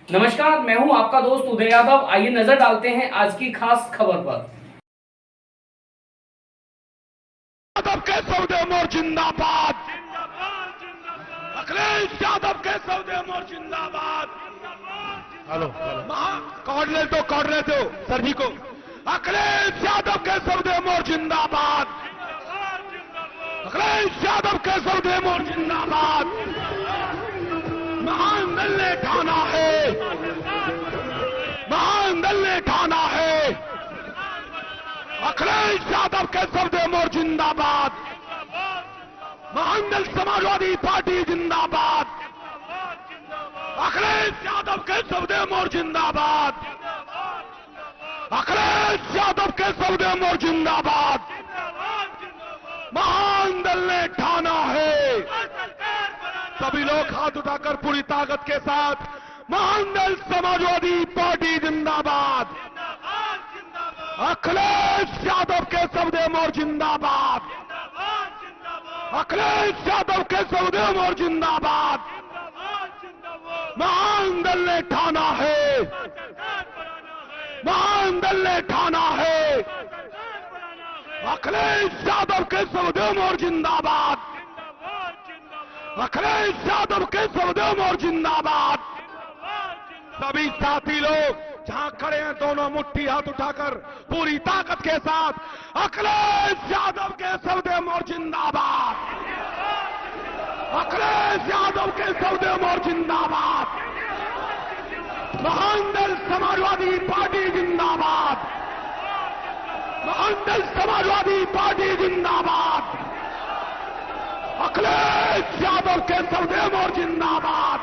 नमस्कार, मैं हूं आपका दोस्त उदय यादव। आइए नजर डालते हैं आज की खास खबर पर। यादव के सौदे मोर जिंदाबाद। अखिलेश यादव के सौदे मोर जिंदाबाद। हेलो कोऑर्डिनेट दो सर जी को। अखिलेश यादव के सौदे मोर जिंदाबाद। अखिलेश यादव के सौदे मोर जिंदाबाद। महान दल ने ठाना है, महान दल ने ठाना है। अखिलेश यादव के सौदे मोर जिंदाबाद। महान दल समाजवादी पार्टी जिंदाबाद। अखिलेश यादव के सौदे मोर जिंदाबाद। अखिलेश यादव के सौदे मोर जिंदाबाद। महान दल ने ठाना है। सभी लोग हाथ उठाकर पूरी ताकत के साथ महान दल समाजवादी पार्टी जिंदाबाद। अखिलेश यादव के सौदे मोर जिंदाबाद। अखिलेश यादव के सौदे मोर जिंदाबाद। महान दल ने ठाना है, महान दल ने ठाना है। अखिलेश यादव के सौदे मोर जिंदाबाद। अखिलेश यादव के सौदे मोर जिंदाबाद। सभी साथी लोग जहां खड़े हैं दोनों मुट्ठी हाथ उठाकर पूरी ताकत के साथ अखिलेश यादव के सौदे मोर जिंदाबाद। अखिलेश यादव के सौदे मोर जिंदाबाद। महान दल समाजवादी पार्टी जिंदाबाद। महान दल समाजवादी पार्टी जिंदाबाद। अखिलेश यादव के सौदे मोर जिंदाबाद।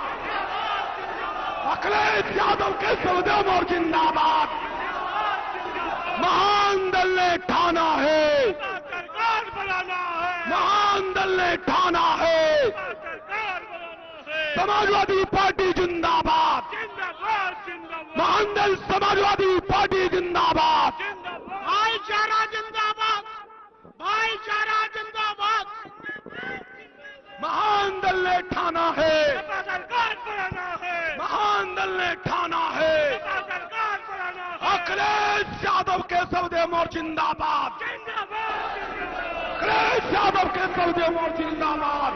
अखिलेश यादव के सौदे मोर जिंदाबाद। महान दल ने ठाना है, महान दल ने ठाना है। समाजवादी पार्टी जिंदाबाद। महान दल समाजवादी पार्टी जिंदाबाद। भाईचारा जिंदाबाद, भाईचारा जिंदाबाद। महान दल ने ठाना है, सरकार बनाना है, महान दल ने ठाना है। सरकार बनाना है। अखिलेश यादव के सौदे मोर जिंदाबाद। जिंदाबाद, अखिलेश यादव के सौदे मोर जिंदाबाद।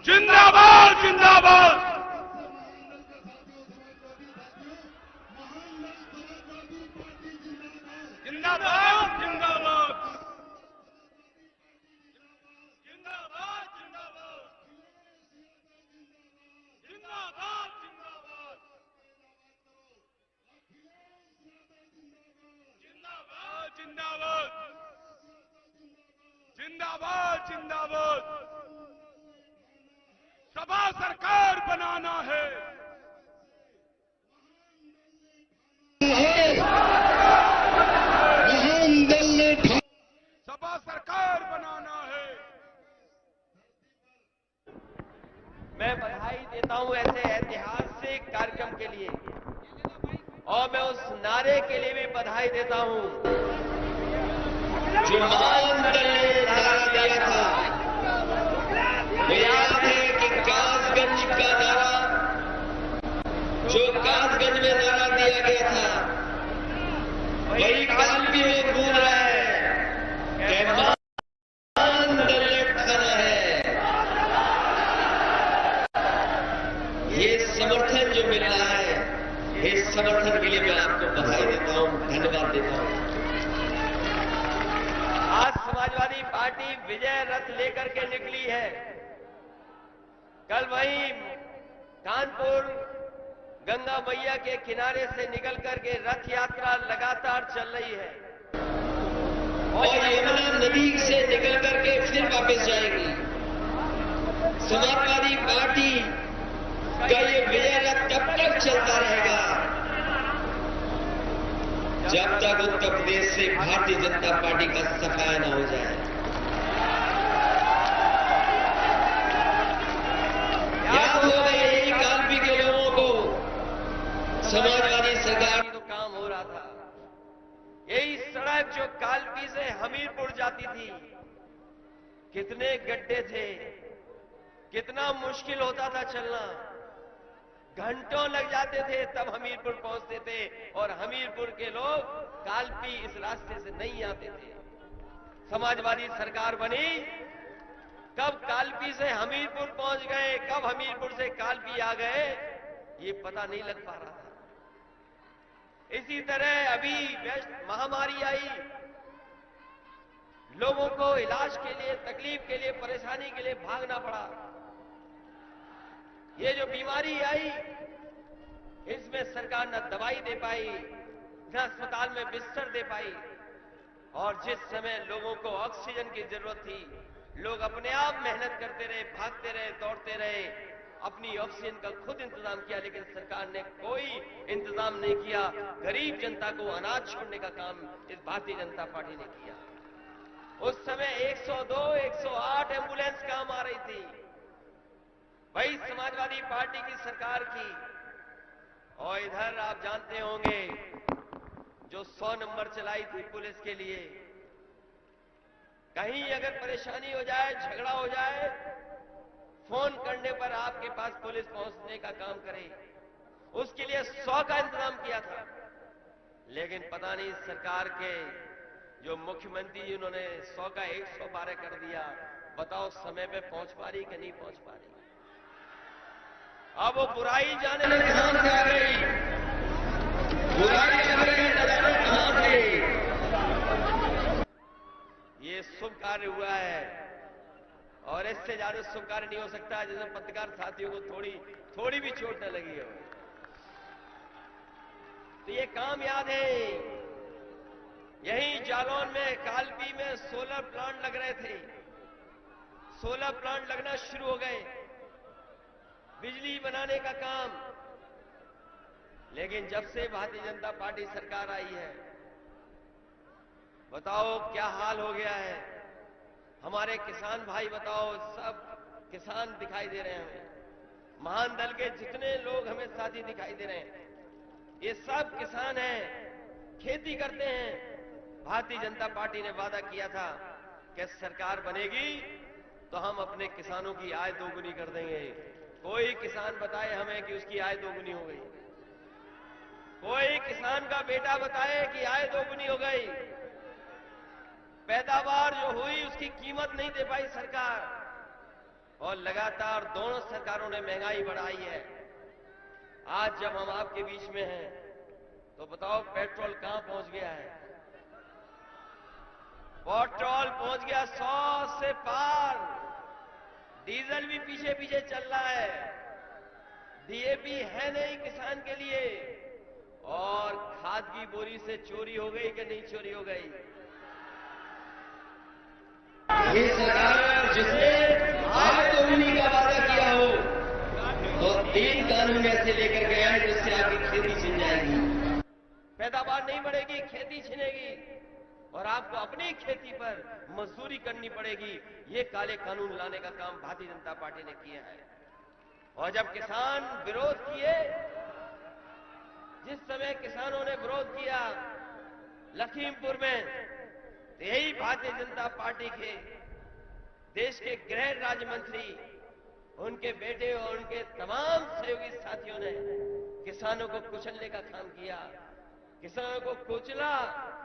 जिंदाबाद, जिंदाबाद। जिंदाबाद, जिंदाबाद। जिंदाबाद, जिंदाबाद। जिंदाबाद, जिंदाबाद। जिंदाबाद, जिंदाबाद। जिंदाबाद, जिंदाबाद। सभा सरकार बनाना है। सभा सरकार बनाना है। मैं बधाई देता हूं ऐसे ऐतिहासिक कार्यक्रम के लिए, और मैं उस नारे के लिए भी बधाई देता हूं जो महान दल ने नारा दिया था। तो याद है कि कासगंज का नारा, जो कासगंज में नारा दिया गया था पार्टी विजय रथ लेकर के निकली है। कल वहीं कानपुर गंगा मैया के किनारे से निकल करके रथ यात्रा लगातार चल रही है और यमुना नदी से निकल करके फिर वापस जाएगी। समाजवादी पार्टी का ये विजय रथ तब तक चलता रहेगा जब तक उत्तर प्रदेश से भारतीय जनता पार्टी का सफाया न हो जाए। याद होगा यही कालपी के लोगों को समाजवादी सरकार तो काम हो रहा था। यही सड़क जो कालपी से हमीरपुर जाती थी, कितने गड्ढे थे, कितना मुश्किल होता था चलना, घंटों लग जाते थे तब हमीरपुर पहुंचते थे और हमीरपुर के लोग कालपी इस रास्ते से नहीं आते थे। समाजवादी सरकार बनी, कब कालपी से हमीरपुर पहुंच गए, कब हमीरपुर से कालपी आ गए, ये पता नहीं लग पा रहा था। इसी तरह अभी महामारी आई, लोगों को इलाज के लिए, तकलीफ के लिए, परेशानी के लिए भागना पड़ा। ये जो बीमारी आई, इसमें सरकार न दवाई दे पाई, न अस्पताल में बिस्तर दे पाई और जिस समय लोगों को ऑक्सीजन की जरूरत थी, लोग अपने आप मेहनत करते रहे, भागते रहे, दौड़ते रहे, अपनी ऑक्सीजन का खुद इंतजाम किया, लेकिन सरकार ने कोई इंतजाम नहीं किया। गरीब जनता को अनाज छोड़ने का काम इस भारतीय जनता पार्टी ने किया। उस समय 102, 108 एम्बुलेंस काम आ रही थी, वही समाजवादी पार्टी की सरकार की। और इधर आप जानते होंगे जो 100 नंबर चलाई थी पुलिस के लिए, कहीं अगर परेशानी हो जाए, झगड़ा हो जाए, फोन करने पर आपके पास पुलिस पहुंचने का काम करे, उसके लिए 100 का इंतजाम किया था। लेकिन पता नहीं सरकार के जो मुख्यमंत्री, उन्होंने 100 का 112 कर दिया। बताओ समय पे पहुंच पा रही कि नहीं पहुंच पा रही? अब वो बुराई जाने में कहां से आ गई, बुराई कहां से? ये शुभ कार्य हुआ है और इससे ज्यादा शुभ कार्य नहीं हो सकता जिसमें पत्रकार साथियों को थोड़ी भी चोट न लगी हो। तो ये काम याद है, यहीं जालौन में कालपी में सोलर प्लांट लग रहे थे, सोलर प्लांट लगना शुरू हो गए, बिजली बनाने का काम। लेकिन जब से भारतीय जनता पार्टी सरकार आई है, बताओ क्या हाल हो गया है। हमारे किसान भाई बताओ, सब किसान दिखाई दे रहे हैं हमें, महान दल के जितने लोग हमें साथी दिखाई दे रहे हैं, ये सब किसान हैं, खेती करते हैं। भारतीय जनता पार्टी ने वादा किया था कि सरकार बनेगी तो हम अपने किसानों की आय दोगुनी कर देंगे। कोई किसान बताए हमें कि उसकी आय दोगुनी हो गई, कोई किसान का बेटा बताए कि आय दोगुनी हो गई। पैदावार जो हुई उसकी कीमत नहीं दे पाई सरकार, और लगातार दोनों सरकारों ने महंगाई बढ़ाई है। आज जब हम आपके बीच में हैं तो बताओ पेट्रोल कहां पहुंच गया है? पेट्रोल पहुंच गया 100 से पार, डीजल भी पीछे पीछे चल रहा है, डीएपी है नहीं किसान के लिए, और खाद की बोरी से चोरी हो गई कि नहीं चोरी हो गई? ये सरकार जिसने आय दोगुनी का वादा किया हो तो 3 कानून ऐसे लेकर गया है जिससे आपकी खेती छिन जाएगी, पैदावार नहीं बढ़ेगी, खेती छिनेगी और आपको अपनी खेती पर मजदूरी करनी पड़ेगी। ये काले कानून लाने का काम भारतीय जनता पार्टी ने किया है। और जब किसान विरोध किए, जिस समय किसानों ने विरोध किया लखीमपुर में, तो यही भारतीय जनता पार्टी के देश के गृह राज्य मंत्री, उनके बेटे और उनके तमाम सहयोगी साथियों ने किसानों को कुचलने का काम किया, किसानों को कुचला,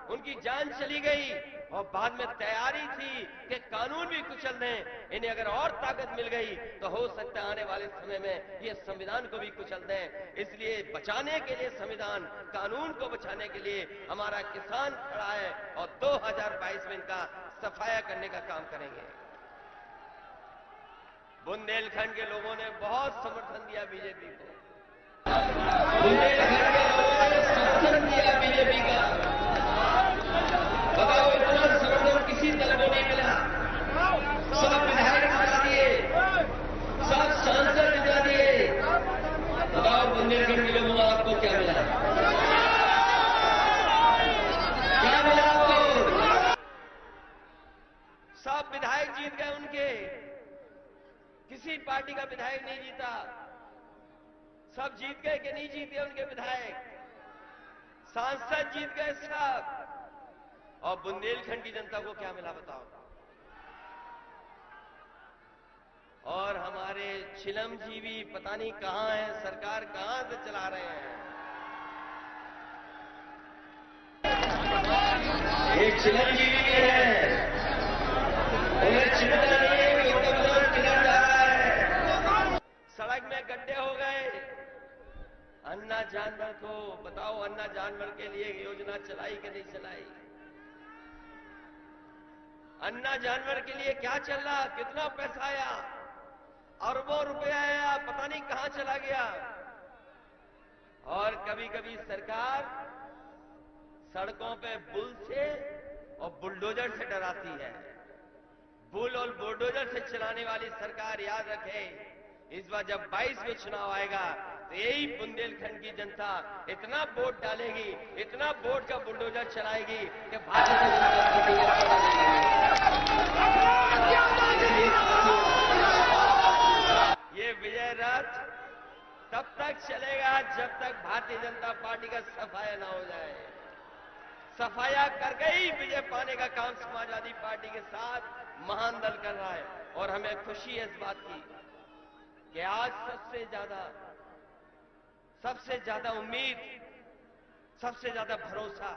उनकी जान चली गई और बाद में तैयारी थी कि कानून भी कुचल दें। इन्हें अगर और ताकत मिल गई तो हो सकता है आने वाले समय में ये संविधान को भी कुचल दें। इसलिए बचाने के लिए संविधान, कानून को बचाने के लिए हमारा किसान खड़ा है और 2022 में इनका सफाया करने का काम करेंगे। बुंदेलखंड के लोगों ने बहुत समर्थन दिया बीजेपी को। बुंदेलखंड के लोगों ने समर्थन दिया बीजेपी का। बताओ, इतना समर्थन किसी दल को नहीं मिला। सब विधायक जिता दिए, सब सांसद जिता दिए। बताओ, बुंदेलखंड के लोगों को आपको क्या मिला? क्या मिला आपको? सब विधायक जीत गए उनके, किसी पार्टी का विधायक नहीं जीता। सब जीत गए कि नहीं जीते उनके विधायक? सांसद जीत गए सब। और बुंदेलखंड की जनता को क्या मिला बताओ? और हमारे चिलमजीवी पता नहीं कहां है, सरकार कहां से चला रहे हैं। एक चिलमजीवी है, उन्हें चिंता नहीं है कि उनका विरोध किधर जा रहा है। सड़क में गड्ढे हो गए। अन्ना जानवर को बताओ, अन्ना जानवर के लिए योजना चलाई कि नहीं चलाई? अन्ना जानवर के लिए क्या चल रहा? कितना पैसा आया? अरबों रुपया आया, पता नहीं कहां चला गया। और कभी कभी सरकार सड़कों पे बुल से और बुलडोजर से डराती है। बुल और बुलडोजर से चलाने वाली सरकार, याद रखे, इस बार जब 22 में चुनाव आएगा तो यही बुंदेलखंड की जनता इतना वोट डालेगी, इतना वोट का बुलडोजर चलाएगी कि भारतीय जनता पार्टी ये विजय रथ तब तक चलेगा जब तक भारतीय जनता पार्टी का सफाया ना हो जाए। सफाया करके ही विजय पाने का काम समाजवादी पार्टी के साथ महान दल कर रहा है। और हमें खुशी है इस बात की कि आज सबसे ज्यादा उम्मीद, सबसे ज्यादा भरोसा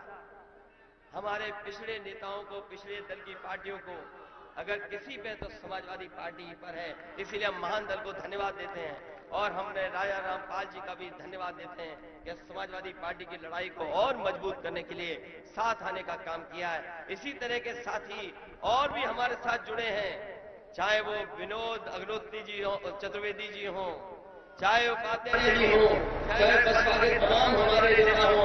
हमारे पिछड़े नेताओं को, पिछड़े दल की पार्टियों को अगर किसी पे तो समाजवादी पार्टी पर है। इसीलिए हम महान दल को धन्यवाद देते हैं और हमने राजा रामपाल जी का भी धन्यवाद देते हैं कि समाजवादी पार्टी की लड़ाई को और मजबूत करने के लिए साथ आने का काम किया है। इसी तरह के साथी और भी हमारे साथ जुड़े हैं, चाहे वो विनोद अग्निहोत्री जी हो, चतुर्वेदी जी हो, चाहे उपाध्याय जी हो, चाहे बसपा के तमाम हमारे नेता हो।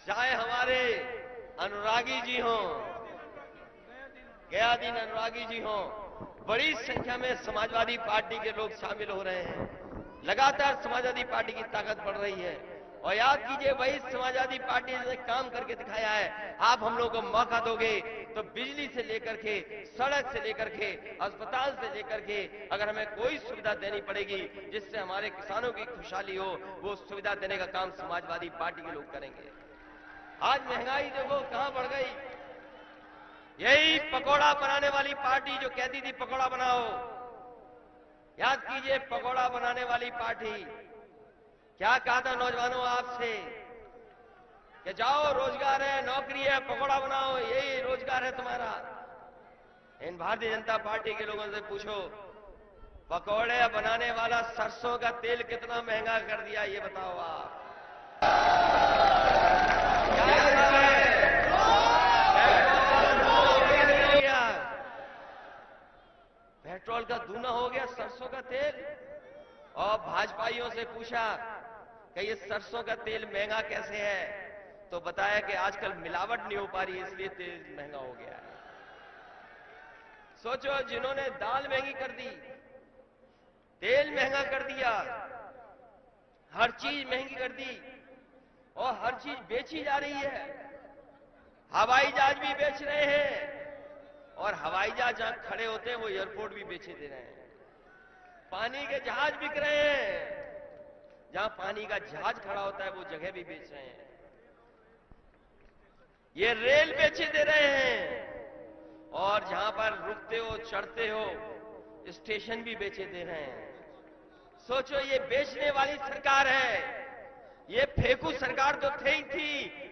चाहे हमारे अनुरागी जी हो, गयादीन अनुरागी जी हो, बड़ी संख्या में समाजवादी पार्टी के लोग शामिल हो रहे हैं। लगातार समाजवादी पार्टी की ताकत बढ़ रही है। और याद कीजिए, वही समाजवादी पार्टी ने काम करके दिखाया है। आप हम लोगों को मौका दोगे तो बिजली से लेकर के, सड़क से लेकर के, अस्पताल से लेकर के अगर हमें कोई सुविधा देनी पड़ेगी जिससे हमारे किसानों की खुशहाली हो, वो सुविधा देने का काम समाजवादी पार्टी के लोग करेंगे। आज महंगाई देखो कहां बढ़ गई। यही पकौड़ा बनाने वाली पार्टी जो कहती थी पकौड़ा बनाओ, याद कीजिए, पकौड़ा बनाने वाली पार्टी क्या कहा था नौजवानों आपसे कि जाओ, रोजगार है, नौकरी है, पकौड़ा बनाओ, यही रोजगार है तुम्हारा। इन भारतीय जनता पार्टी के लोगों से पूछो, पकौड़े बनाने वाला सरसों का तेल कितना महंगा कर दिया, ये बताओ आप। पेट्रोल का दूना हो गया सरसों का तेल। और भाजपाइयों से पूछा कि ये सरसों का तेल महंगा कैसे है, तो बताया कि आजकल मिलावट नहीं हो पा रही है, इसलिए तेल महंगा हो गया है। सोचो, जिन्होंने दाल महंगी कर दी, तेल महंगा कर दिया, हर चीज महंगी कर दी और हर चीज बेची जा रही है। हवाई जहाज भी बेच रहे हैं और हवाई जहाज जहां खड़े होते हैं वो एयरपोर्ट भी बेचे दे रहे हैं। पानी के जहाज बिक रहे हैं, जहां पानी का जहाज खड़ा होता है वो जगह भी बेच रहे हैं। ये रेल बेचे दे रहे हैं और जहां पर रुकते हो, चढ़ते हो, स्टेशन भी बेचे दे रहे हैं। सोचो, ये बेचने वाली सरकार है। ये फेंकू सरकार तो थे ही थी,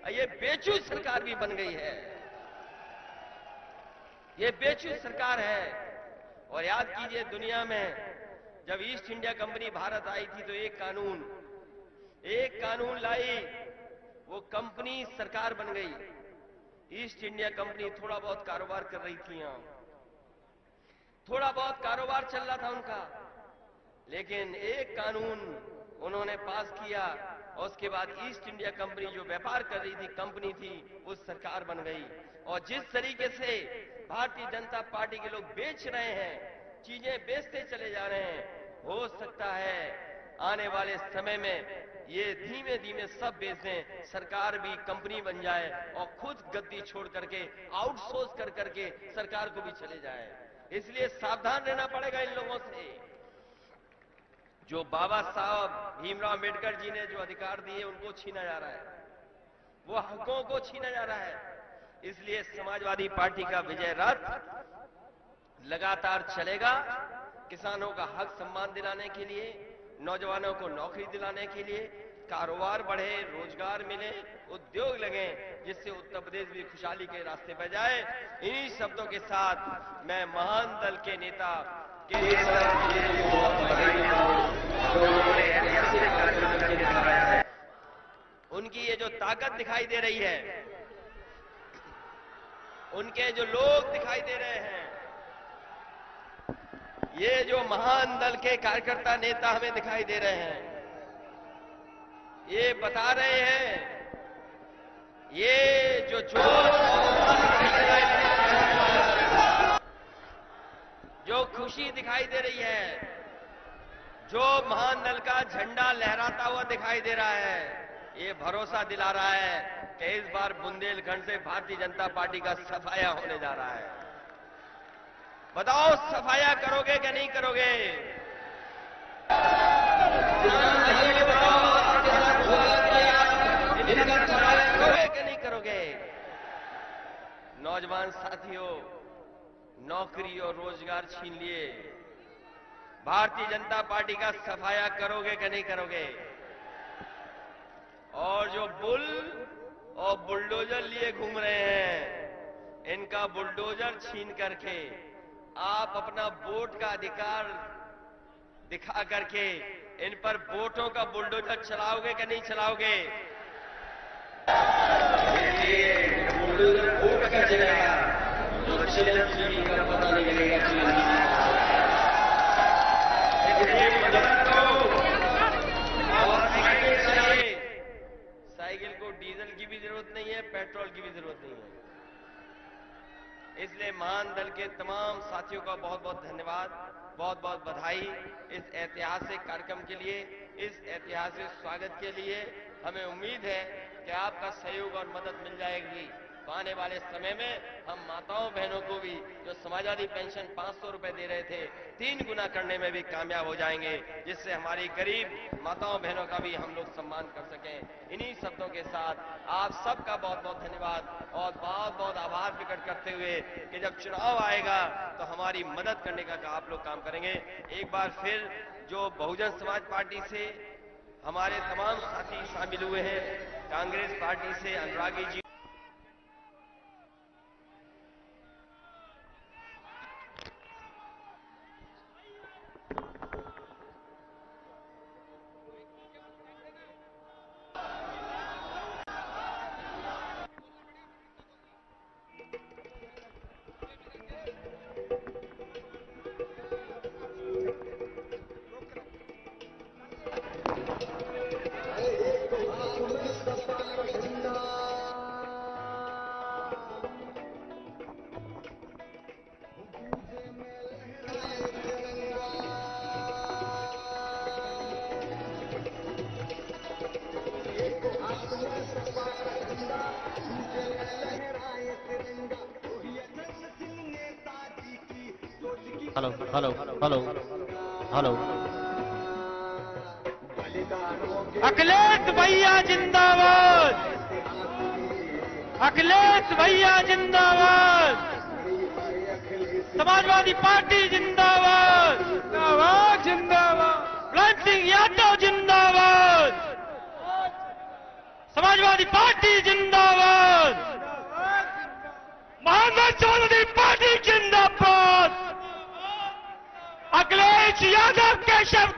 ये बेचू सरकार भी बन गई है। ये बेचू सरकार है। और याद कीजिए, दुनिया में जब ईस्ट इंडिया कंपनी भारत आई थी तो एक कानून एक कानून लाई, वो कंपनी सरकार बन गई। ईस्ट इंडिया कंपनी थोड़ा बहुत कारोबार कर रही थी यहां, थोड़ा बहुत कारोबार चल रहा था उनका, लेकिन एक कानून उन्होंने पास किया और उसके बाद ईस्ट इंडिया कंपनी जो व्यापार कर रही थी, कंपनी थी, वो सरकार बन गई। और जिस तरीके से भारतीय जनता पार्टी के लोग बेच रहे हैं, चीजें बेचते चले जा रहे हैं, हो सकता है आने वाले समय में ये धीमे धीमे सब बेच दें, सरकार भी कंपनी बन जाए और खुद गद्दी छोड़ करके आउटसोर्स कर करके सरकार को भी चले जाए। इसलिए सावधान रहना पड़ेगा इन लोगों से। जो बाबा साहब भीमराव अम्बेडकर जी ने जो अधिकार दिए उनको छीना जा रहा है, वो हकों को छीना जा रहा है। इसलिए समाजवादी पार्टी का विजय रथ लगातार चलेगा, किसानों का हक सम्मान दिलाने के लिए, नौजवानों को नौकरी दिलाने के लिए, कारोबार बढ़े, रोजगार मिले, उद्योग लगे, जिससे उत्तर प्रदेश भी खुशहाली के रास्ते पर जाए। इन्हीं शब्दों के साथ मैं महान दल के नेता उनकी ये जो ताकत दिखाई दे रही है, उनके जो लोग दिखाई दे रहे हैं, ये जो महान दल के कार्यकर्ता नेता हमें दिखाई दे रहे हैं, ये बता रहे हैं, ये जो जो खुशी दिखाई दे रही है, जो महान दल का झंडा लहराता हुआ दिखाई दे रहा है, ये भरोसा दिला रहा है कि इस बार बुंदेलखंड से भारतीय जनता पार्टी का सफाया होने जा रहा है। बताओ, सफाया करोगे कि नहीं करोगे? करोगे कि नहीं करोगे? नौजवान साथियों, नौकरी और रोजगार छीन लिए, भारतीय जनता पार्टी का सफाया करोगे कि नहीं करोगे? और जो बुल और बुलडोजर लिए घूम रहे हैं, इनका बुलडोजर छीन करके आप अपना वोट का अधिकार दिखा करके इन पर वोटों का बुलडोजर चलाओगे कि नहीं चलाओगे? बुलडोजर वोट का चलेगा, तो चिरंजीवी का पता नहीं लगेगा। साइकिल को डीजल की भी जरूरत नहीं है, पेट्रोल की भी जरूरत नहीं है। इसलिए महान दल के तमाम साथियों का बहुत बहुत धन्यवाद, बहुत बहुत बधाई इस ऐतिहासिक कार्यक्रम के लिए, इस ऐतिहासिक स्वागत के लिए। हमें उम्मीद है कि आपका सहयोग और मदद मिल जाएगी। तो आने वाले समय में हम माताओं बहनों को भी जो समाजवादी पेंशन 500 रुपए दे रहे थे, 3 गुना करने में भी कामयाब हो जाएंगे, जिससे हमारी गरीब माताओं बहनों का भी हम लोग सम्मान कर सकें। इन्हीं शब्दों के साथ आप सबका बहुत बहुत धन्यवाद और बहुत बहुत आभार प्रकट करते हुए कि जब चुनाव आएगा तो हमारी मदद करने का आप लोग काम करेंगे। एक बार फिर जो बहुजन समाज पार्टी से हमारे तमाम साथी शामिल हुए हैं, कांग्रेस पार्टी से Anuragi ji, hello hello hello hello. Akhilesh भैया जिंदाबाद, अखिलेश भैया जिंदाबाद, समाजवादी पार्टी जिंदाबाद, जिंदाबाद जिंदाबाद, मुलायम सिंह यादव जिंदाबाद, समाजवादी पार्टी जिंदाबाद, महानगर समाजवादी पार्टी जिंदाबाद, अखिलेश यादव केशव